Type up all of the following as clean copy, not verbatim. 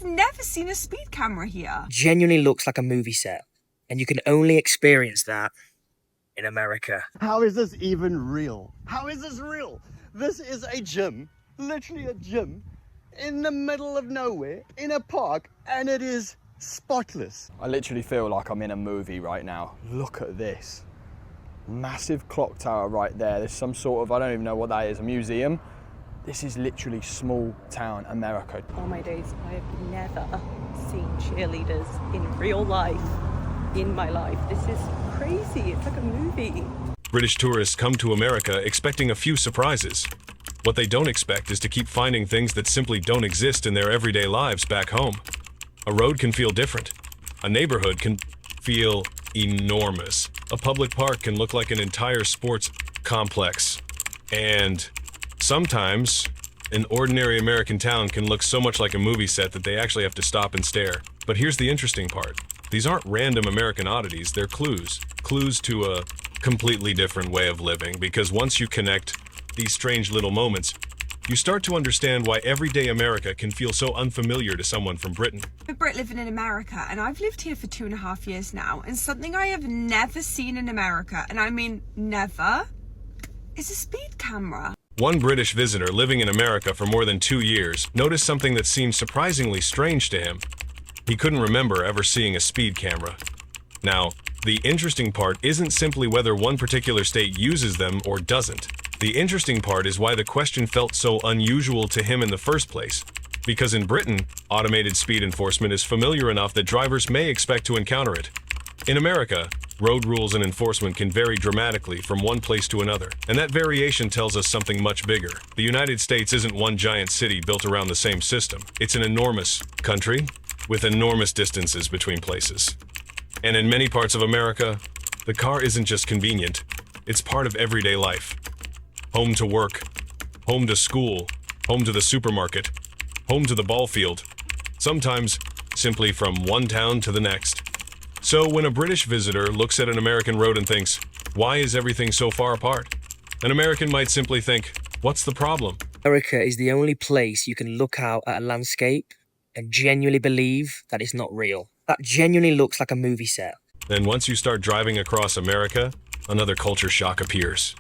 never seen a speed camera here. Genuinely looks like a movie set, and you can only experience that in America. How is this even real? How is this real? This is a gym, literally a gym, in the middle of nowhere, in a park, and it is spotless. I literally feel like I'm in a movie right now. Look at this. Massive clock tower right there. There's some sort of, I don't even know what that is, a museum. This is literally small town America. Oh my days, I have never seen cheerleaders in real life, in my life. This is crazy, it's like a movie. British tourists come to America expecting a few surprises. What they don't expect is to keep finding things that simply don't exist in their everyday lives back home. A road can feel different. A neighborhood can feel enormous. A public park can look like an entire sports complex. And sometimes, an ordinary American town can look so much like a movie set that they actually have to stop and stare. But here's the interesting part. These aren't random American oddities, they're clues. Clues to a completely different way of living, because once you connect these strange little moments, you start to understand why everyday America can feel so unfamiliar to someone from Britain. I'm a Brit living in America, and I've lived here for 2.5 years now, and something I have never seen in America, and I mean never, is a speed camera. One British visitor living in America for more than 2 years noticed something that seemed surprisingly strange to him. He couldn't remember ever seeing a speed camera. Now, the interesting part isn't simply whether one particular state uses them or doesn't. The interesting part is why the question felt so unusual to him in the first place. Because in Britain, automated speed enforcement is familiar enough that drivers may expect to encounter it. In America, road rules and enforcement can vary dramatically from one place to another, and that variation tells us something much bigger. The United States isn't one giant city built around the same system. It's an enormous country with enormous distances between places. And in many parts of America, the car isn't just convenient, it's part of everyday life. Home to work, home to school, home to the supermarket, home to the ball field, sometimes simply from one town to the next. So when a British visitor looks at an American road and thinks, why is everything so far apart? An American might simply think, what's the problem? America is the only place you can look out at a landscape and genuinely believe that it's not real. That genuinely looks like a movie set. Then once you start driving across America, another culture shock appears.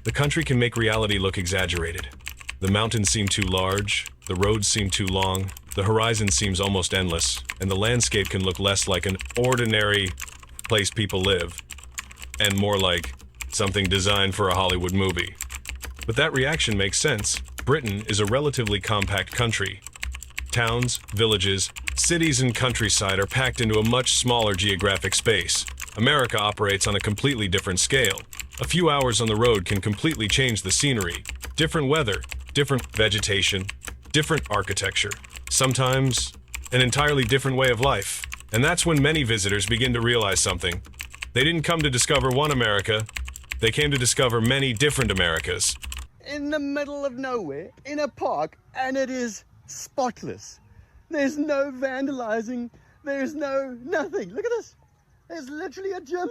The country can make reality look exaggerated. The mountains seem too large, the roads seem too long, the horizon seems almost endless, and the landscape can look less like an ordinary place people live, and more like something designed for a Hollywood movie. But that reaction makes sense. Britain is a relatively compact country. Towns, villages, cities, and countryside are packed into a much smaller geographic space. America operates on a completely different scale. A few hours on the road can completely change the scenery. Different weather, different vegetation, different architecture. Sometimes, an entirely different way of life. And that's when many visitors begin to realize something. They didn't come to discover one America, they came to discover many different Americas. In the middle of nowhere, in a park, and it is spotless. There's no vandalizing, there's no nothing. Look at this. There's literally a gym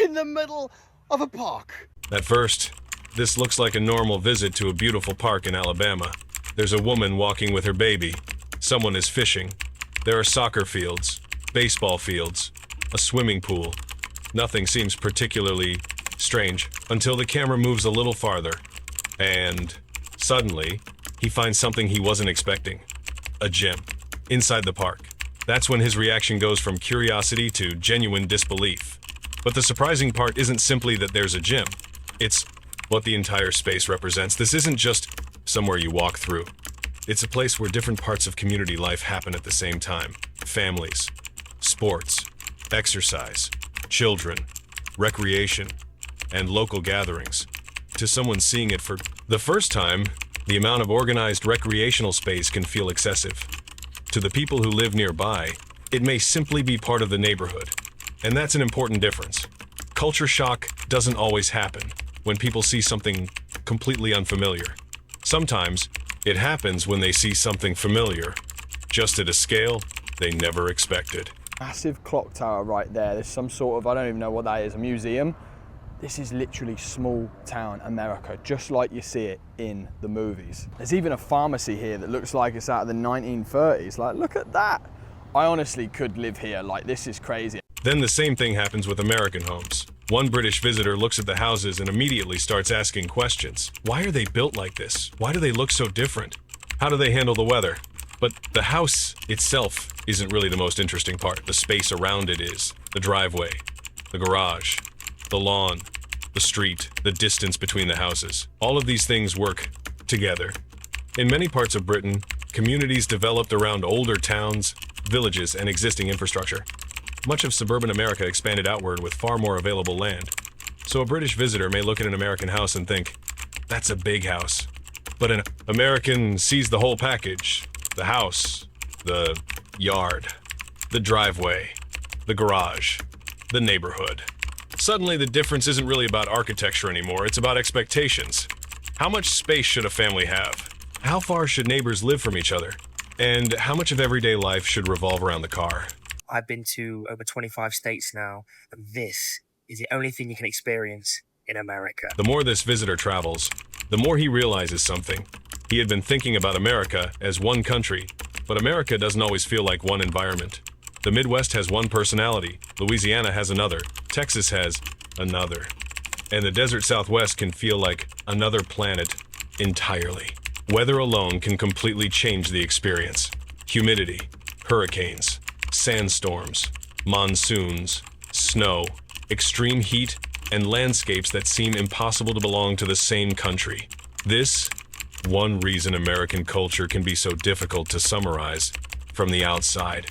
in the middle of a park. At first, this looks like a normal visit to a beautiful park in Alabama. There's a woman walking with her baby. Someone is fishing. There are soccer fields, baseball fields, a swimming pool. Nothing seems particularly strange until the camera moves a little farther. And suddenly, he finds something he wasn't expecting. A gym inside the park. That's when his reaction goes from curiosity to genuine disbelief. But the surprising part isn't simply that there's a gym. It's what the entire space represents. This isn't just somewhere you walk through. It's a place where different parts of community life happen at the same time. Families, sports, exercise, children, recreation, and local gatherings. To someone seeing it for the first time, the amount of organized recreational space can feel excessive. To the people who live nearby, it may simply be part of the neighborhood. And that's an important difference. Culture shock doesn't always happen when people see something completely unfamiliar. Sometimes, it happens when they see something familiar, just at a scale they never expected. Massive clock tower right there. There's some sort of, I don't even know what that is, a museum. This is literally small town America, just like you see it in the movies. There's even a pharmacy here that looks like it's out of the 1930s. Like, look at that. I honestly could live here. Like, this is crazy. Then the same thing happens with American homes. One British visitor looks at the houses and immediately starts asking questions. Why are they built like this? Why do they look so different? How do they handle the weather? But the house itself isn't really the most interesting part. The space around it is. The driveway, the garage, the lawn, the street, the distance between the houses. All of these things work together. In many parts of Britain, communities developed around older towns, villages, and existing infrastructure. Much of suburban America expanded outward with far more available land. So a British visitor may look at an American house and think, that's a big house. But an American sees the whole package. The house, the yard, the driveway, the garage, the neighborhood. Suddenly, the difference isn't really about architecture anymore, it's about expectations. How much space should a family have? How far should neighbors live from each other? And how much of everyday life should revolve around the car? I've been to over 25 states now, and this is the only thing you can experience in America. The more this visitor travels, the more he realizes something. He had been thinking about America as one country, but America doesn't always feel like one environment. The Midwest has one personality, Louisiana has another, Texas has another. And the desert Southwest can feel like another planet entirely. Weather alone can completely change the experience. Humidity, hurricanes, sandstorms, monsoons, snow, extreme heat, and landscapes that seem impossible to belong to the same country. This, one reason American culture can be so difficult to summarize from the outside.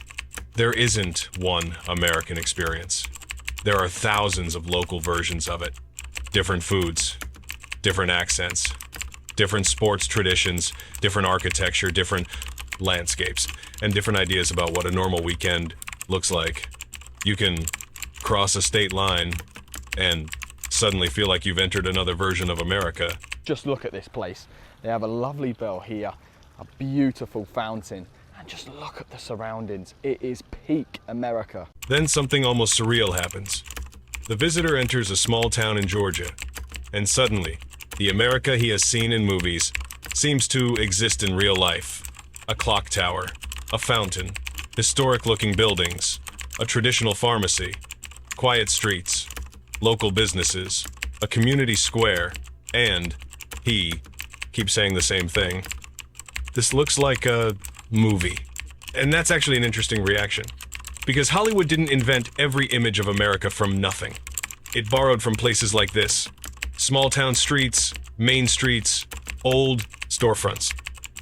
There isn't one American experience. There are thousands of local versions of it. Different foods, different accents, different sports traditions, different architecture, different landscapes, and different ideas about what a normal weekend looks like. You can cross a state line and suddenly feel like you've entered another version of America. Just look at this place. They have a lovely bell here, a beautiful fountain, and just look at the surroundings. It is peak America. Then something almost surreal happens. The visitor enters a small town in Georgia, and suddenly, the America he has seen in movies seems to exist in real life. A clock tower, a fountain, historic-looking buildings, a traditional pharmacy, quiet streets, local businesses, a community square, and he keeps saying the same thing. This looks like a movie. And that's actually an interesting reaction. Because Hollywood didn't invent every image of America from nothing. It borrowed from places like this. Small town streets, main streets, old storefronts,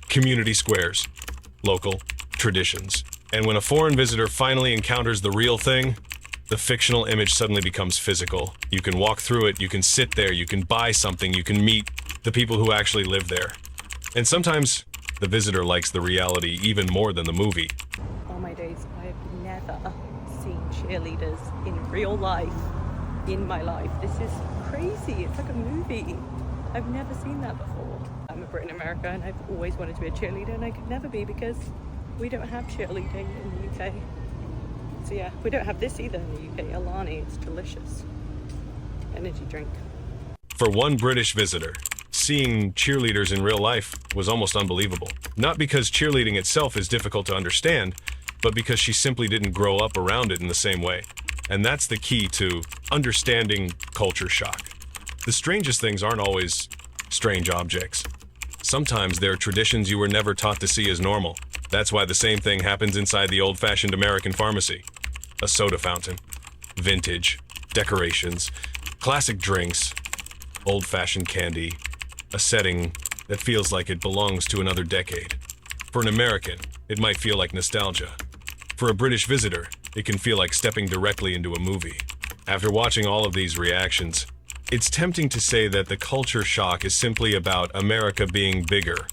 community squares, local traditions. And when a foreign visitor finally encounters the real thing, the fictional image suddenly becomes physical. You can walk through it, you can sit there, you can buy something, you can meet the people who actually live there. And sometimes the visitor likes the reality even more than the movie. Oh my days, I've never seen cheerleaders in real life in my life. This is crazy. It's like a movie. I've never seen that before. I'm a Brit in America and I've always wanted to be a cheerleader, and I could never be because we don't have cheerleading in the UK. So yeah, we don't have this either in the UK. Alani, it's delicious. Energy drink. For one British visitor, seeing cheerleaders in real life was almost unbelievable. Not because cheerleading itself is difficult to understand, but because she simply didn't grow up around it in the same way. And that's the key to understanding culture shock. The strangest things aren't always strange objects. Sometimes they're traditions you were never taught to see as normal. That's why the same thing happens inside the old-fashioned American pharmacy. A soda fountain, vintage, decorations, classic drinks, old-fashioned candy, a setting that feels like it belongs to another decade. For an American, it might feel like nostalgia. For a British visitor, it can feel like stepping directly into a movie. After watching all of these reactions, it's tempting to say that the culture shock is simply about America being bigger.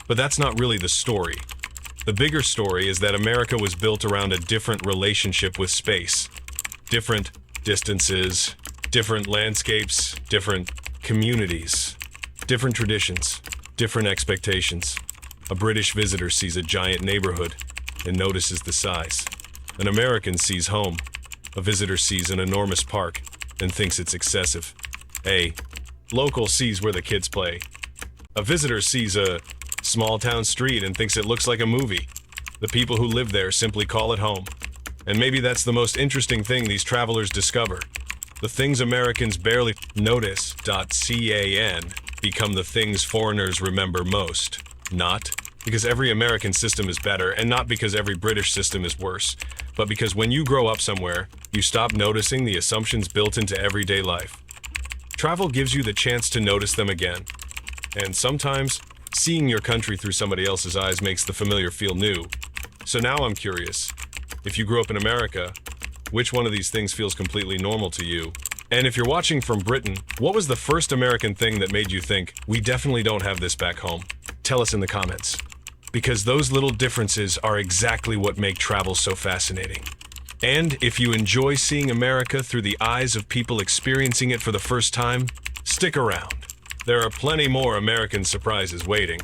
But that's not really the story. The bigger story is that America was built around a different relationship with space. Different distances, different landscapes, different communities, different traditions, different expectations. A British visitor sees a giant neighborhood and notices the size. An American sees home. A visitor sees an enormous park and thinks it's excessive. A local sees where the kids play. A visitor sees a small town street and thinks it looks like a movie. The people who live there simply call it home. And maybe that's the most interesting thing these travelers discover. The things Americans barely notice, .can, become the things foreigners remember most. Not because every American system is better, and not because every British system is worse, but because when you grow up somewhere, you stop noticing the assumptions built into everyday life. Travel gives you the chance to notice them again. And sometimes, seeing your country through somebody else's eyes makes the familiar feel new. So now I'm curious, if you grew up in America, which one of these things feels completely normal to you? And if you're watching from Britain, what was the first American thing that made you think, we definitely don't have this back home? Tell us in the comments. Because those little differences are exactly what make travel so fascinating. And if you enjoy seeing America through the eyes of people experiencing it for the first time, stick around. There are plenty more American surprises waiting.